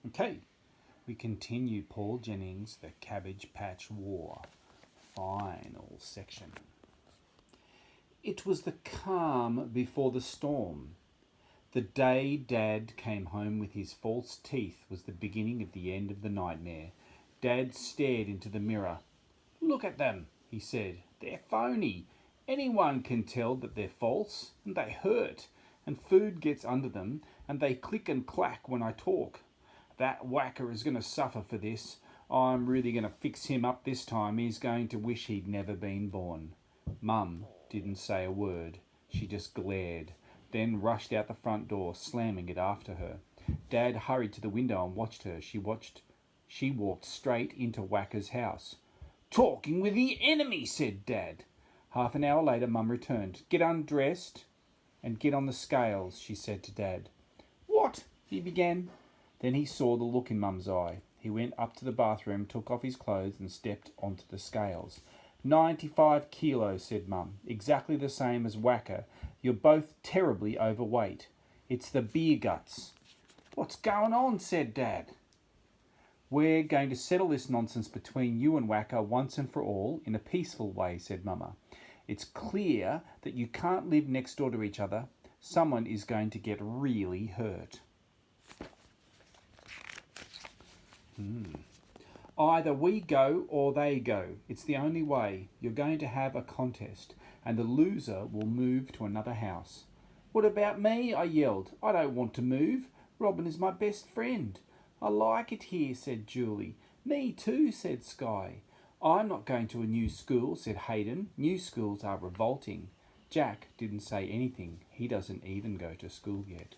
Okay, we continue Paul Jennings' The Cabbage Patch War, final section. It was the calm before the storm. The day Dad came home with his false teeth was the beginning of the end of the nightmare. Dad stared into the mirror. "Look at them," he said. "They're phony. Anyone can tell that they're false, and they hurt, and food gets under them, and they click and clack when I talk. That whacker is going to suffer for this. I'm really going to fix him up this time. He's going to wish he'd never been born." Mum didn't say a word. She just glared, then rushed out the front door, slamming it after her. Dad hurried to the window and watched her. She walked straight into Whacker's house. "Talking with the enemy," said Dad. Half an hour later, Mum returned. "Get undressed and get on the scales," she said to Dad. "What?" he began. Then he saw the look in Mum's eye. He went up to the bathroom, took off his clothes and stepped onto the scales. 95 kilos, said Mum. "Exactly the same as Whacker. You're both terribly overweight. It's the beer guts." "What's going on?" said Dad. "We're going to settle this nonsense between you and Whacker once and for all in a peaceful way," said Mama. "It's clear that you can't live next door to each other. Someone is going to get really hurt." "Either we go or they go. It's the only way. You're going to have a contest, and the loser will move to another house." "What about me?" I yelled. "I don't want to move. Robin is my best friend." "I like it here," said Julie. "Me too," said Sky. "I'm not going to a new school," said Hayden. "New schools are revolting." Jack didn't say anything. He doesn't even go to school yet.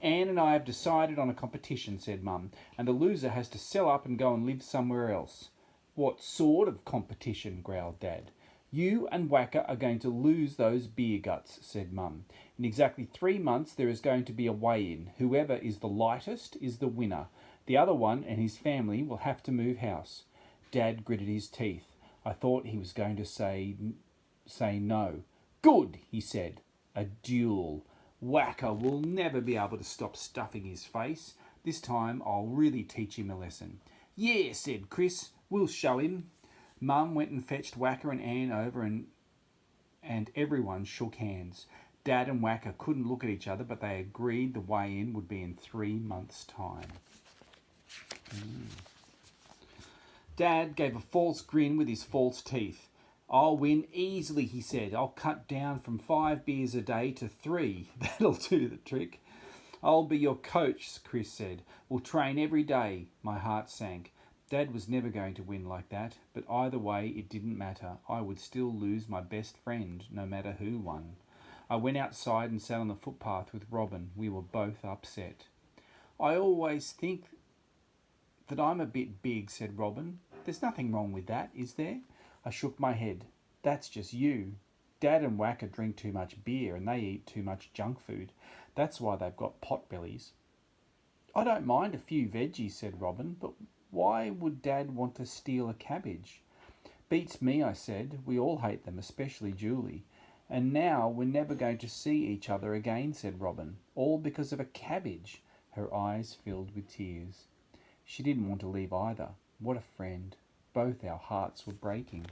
"Anne and I have decided on a competition," said Mum, "and the loser has to sell up and go and live somewhere else." "What sort of competition?" growled Dad. "You and Whacker are going to lose those beer guts," said Mum. "In exactly 3 months there is going to be a weigh-in. Whoever is the lightest is the winner. The other one and his family will have to move house." Dad gritted his teeth. I thought he was going to say no. "Good," he said. "A duel. Whacker will never be able to stop stuffing his face. This time I'll really teach him a lesson." "Yeah," said Chris. "We'll show him." Mum went and fetched Whacker and Anne over and everyone shook hands. Dad and Whacker couldn't look at each other, but they agreed the weigh-in would be in 3 months' time. Dad gave a false grin with his false teeth. "I'll win easily," he said. "I'll cut down from 5 beers a day to 3. That'll do the trick." "I'll be your coach," Chris said. "We'll train every day." My heart sank. Dad was never going to win like that, but either way it didn't matter. I would still lose my best friend, no matter who won. I went outside and sat on the footpath with Robin. We were both upset. "I always think that I'm a bit big," said Robin. "There's nothing wrong with that, is there?" I shook my head. "That's just you. Dad and Whacker drink too much beer and they eat too much junk food. That's why they've got pot bellies." "I don't mind a few veggies," said Robin, "but why would Dad want to steal a cabbage?" "Beats me," I said. "We all hate them, especially Julie. And now we're never going to see each other again," said Robin. "All because of a cabbage." Her eyes filled with tears. She didn't want to leave either. What a friend. Both our hearts were breaking.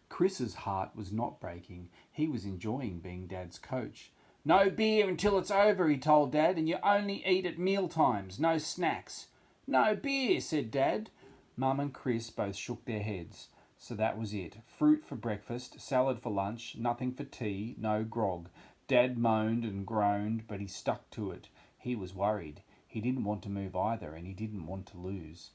Chris's heart was not breaking. He was enjoying being Dad's coach. "No beer until it's over," he told Dad, "and you only eat at meal times. No snacks." "No beer," said Dad. Mum and Chris both shook their heads. So that was it. Fruit for breakfast, salad for lunch, nothing for tea, no grog. Dad moaned and groaned, but he stuck to it. He was worried. He didn't want to move either, and he didn't want to lose.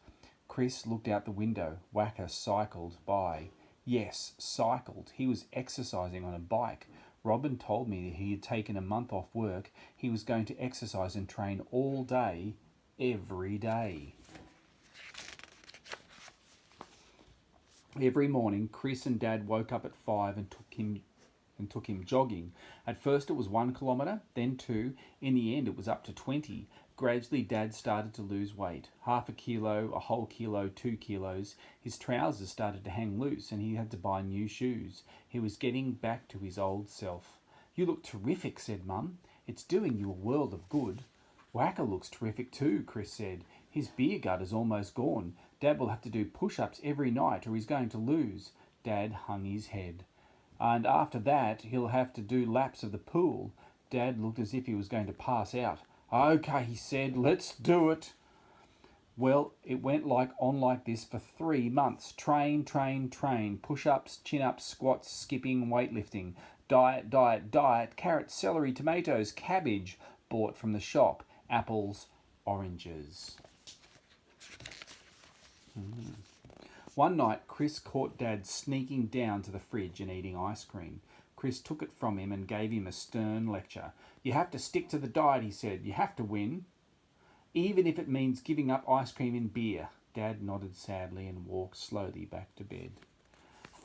Chris looked out the window. Whacker cycled by. Yes, cycled. He was exercising on a bike. Robin told me that he had taken a month off work. He was going to exercise and train all day, every day. Every morning, Chris and Dad woke up at 5 and took him jogging. At first it was 1 kilometre, then 2. In the end it was up to 20. Gradually Dad started to lose weight. 1/2 kilo, a whole kilo, 2 kilos. His trousers started to hang loose and he had to buy new shoes. He was getting back to his old self. "You look terrific," said Mum. "It's doing you a world of good." Wacker looks terrific too, Chris said. His beer gut is almost gone. Dad will have to do push-ups every night or he's going to lose. Dad hung his head. And after that, he'll have to do laps of the pool. Dad looked as if he was going to pass out. Okay, he said, let's do it. Well, it went like this for 3 months. Train, push-ups, chin-ups, squats, skipping, weightlifting. Diet, carrots, celery, tomatoes, cabbage, bought from the shop, apples, oranges. One night, Chris caught Dad sneaking down to the fridge and eating ice cream. Chris took it from him and gave him a stern lecture. You have to stick to the diet, he said. You have to win. Even if it means giving up ice cream and beer. Dad nodded sadly and walked slowly back to bed.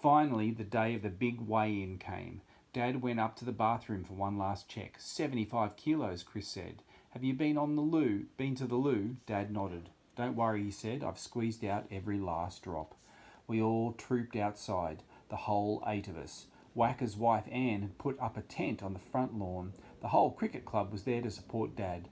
Finally, the day of the big weigh-in came. Dad went up to the bathroom for one last check. 75 kilos, Chris said. Have you been to the loo? Dad nodded. Don't worry, he said. I've squeezed out every last drop. We all trooped outside, the whole 8 of us. Wacker's wife Anne had put up a tent on the front lawn. The whole cricket club was there to support Dad.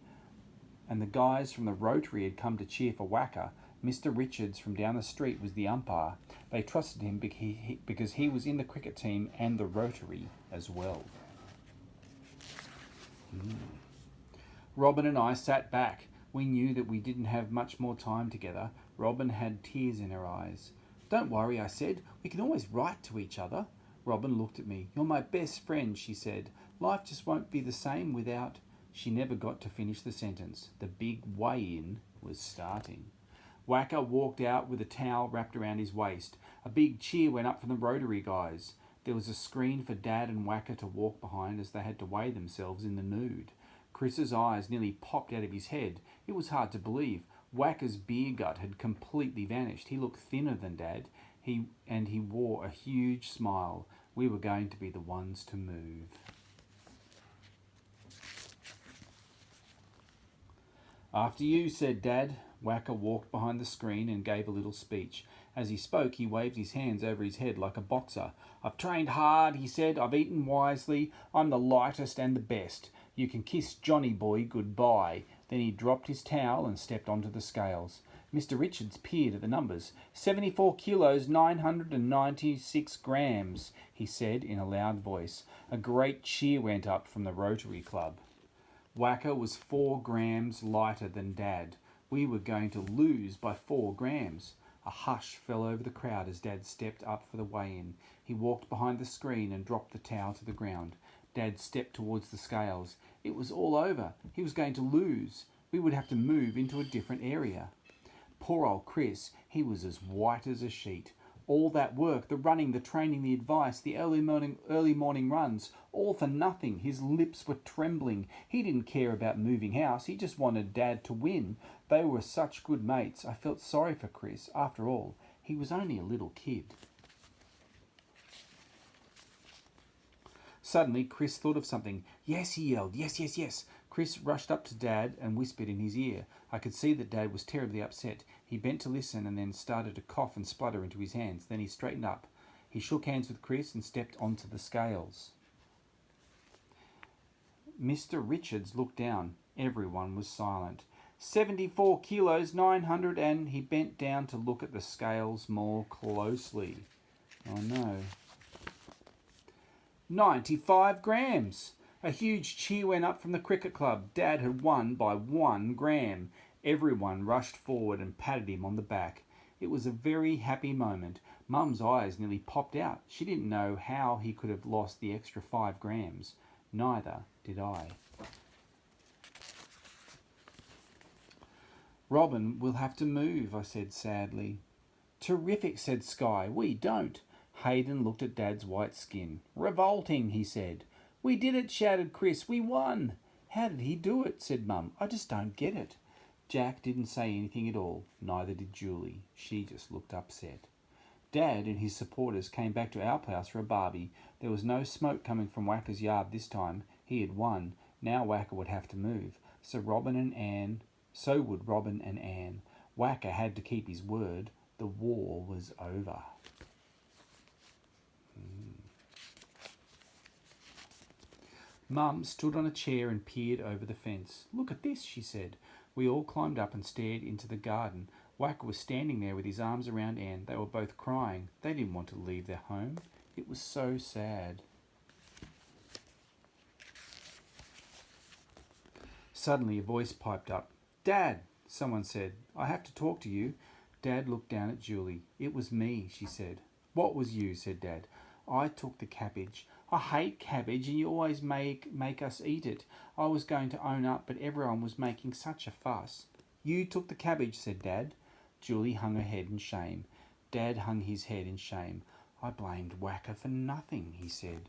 And the guys from the Rotary had come to cheer for Wacker. Mr. Richards from down the street was the umpire. They trusted him because he was in the cricket team and the Rotary as well. Robin and I sat back. We knew that we didn't have much more time together. Robin had tears in her eyes. Don't worry, I said. We can always write to each other. Robin looked at me. You're my best friend, she said. Life just won't be the same without... She never got to finish the sentence. The big weigh-in was starting. Wacker walked out with a towel wrapped around his waist. A big cheer went up from the Rotary guys. There was a screen for Dad and Wacker to walk behind as they had to weigh themselves in the nude. Chris's eyes nearly popped out of his head. It was hard to believe. Wacker's beer gut had completely vanished. He looked thinner than Dad. He wore a huge smile. We were going to be the ones to move. After you, said Dad. Wacker walked behind the screen and gave a little speech. As he spoke, he waved his hands over his head like a boxer. I've trained hard, he said. I've eaten wisely. I'm the lightest and the best. You can kiss Johnny boy goodbye. Then he dropped his towel and stepped onto the scales. Mr. Richards peered at the numbers. 74 kilos, 996 grams, he said in a loud voice. A great cheer went up from the Rotary Club. Wacker was 4 grams lighter than Dad. We were going to lose by 4 grams. A hush fell over the crowd as Dad stepped up for the weigh-in. He walked behind the screen and dropped the towel to the ground. Dad stepped towards the scales. It was all over. He was going to lose. We would have to move into a different area. Poor old Chris, he was as white as a sheet. All that work, the running, the training, the advice, the early morning runs, all for nothing. His lips were trembling. He didn't care about moving house. He just wanted Dad to win. They were such good mates. I felt sorry for Chris. After all, he was only a little kid. Suddenly, Chris thought of something. Yes, he yelled. Yes. Chris rushed up to Dad and whispered in his ear. I could see that Dad was terribly upset. He bent to listen and then started to cough and splutter into his hands. Then he straightened up. He shook hands with Chris and stepped onto the scales. Mr. Richards looked down. Everyone was silent. 74 kilos, 900, and he bent down to look at the scales more closely. Oh no. 95 grams. A huge cheer went up from the cricket club. Dad had won by 1 gram. Everyone rushed forward and patted him on the back. It was a very happy moment. Mum's eyes nearly popped out. She didn't know how he could have lost the extra 5 grams. Neither did I. Robin will have to move, I said sadly. Terrific, said Sky. We don't. Hayden looked at Dad's white skin. Revolting, he said. We did it, shouted Chris. We won. How did he do it, said Mum. I just don't get it. Jack didn't say anything at all. Neither did Julie. She just looked upset. Dad and his supporters came back to our house for a barbie. There was no smoke coming from Wacker's yard this time. He had won. Now Wacker would have to move. So would Robin and Anne. Wacker had to keep his word. The war was over. Mum stood on a chair and peered over the fence. "Look at this," she said. We all climbed up and stared into the garden. Wacker was standing there with his arms around Anne. They were both crying. They didn't want to leave their home. It was so sad. Suddenly a voice piped up. "Dad," someone said, "I have to talk to you." Dad looked down at Julie. "It was me," she said. "What was you?" said Dad. "I took the cabbage. I hate cabbage and you always make us eat it. I was going to own up, but everyone was making such a fuss." "You took the cabbage," said Dad. Julie hung her head in shame. Dad hung his head in shame. "I blamed Wacker for nothing," he said.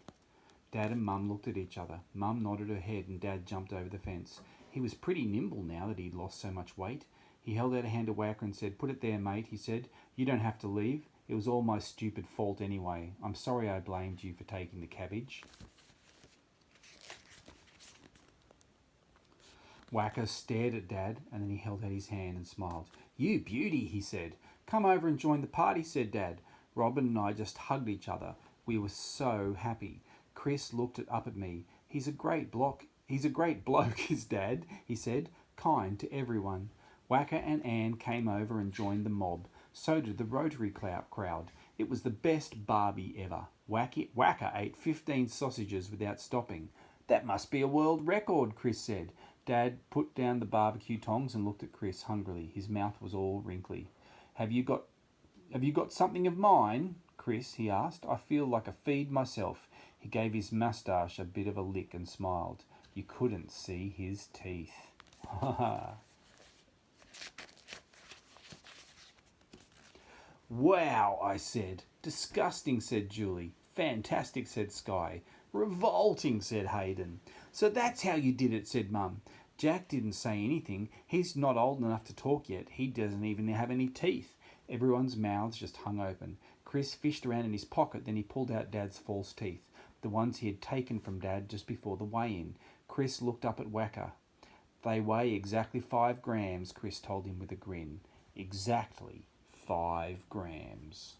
Dad and Mum looked at each other. Mum nodded her head and Dad jumped over the fence. He was pretty nimble now that he'd lost so much weight. He held out a hand to Wacker and said, "Put it there, mate," he said. "You don't have to leave. It was all my stupid fault anyway. I'm sorry I blamed you for taking the cabbage." Wacker stared at Dad and then he held out his hand and smiled. "You beauty," he said. "Come over and join the party," said Dad. Robin and I just hugged each other. We were so happy. Chris looked up at me. He's a great bloke, his dad," he said, "kind to everyone." Wacker and Anne came over and joined the mob. So did the Rotary crowd. It was the best barbie ever. Wacker ate 15 sausages without stopping. "That must be a world record," Chris said. Dad put down the barbecue tongs and looked at Chris hungrily. His mouth was all wrinkly. Have you got something of mine, Chris?" he asked. "I feel like a feed myself." He gave his moustache a bit of a lick and smiled. You couldn't see his teeth. Ha ha. "Wow," I said. "Disgusting," said Julie. "Fantastic," said Sky. "Revolting," said Hayden. "So that's how you did it," said Mum. Jack didn't say anything. He's not old enough to talk yet. He doesn't even have any teeth. Everyone's mouths just hung open. Chris fished around in his pocket, then he pulled out Dad's false teeth, the ones he had taken from Dad just before the weigh-in. Chris looked up at Wacker. "They weigh exactly 5 grams, Chris told him with a grin. Exactly 5 grams.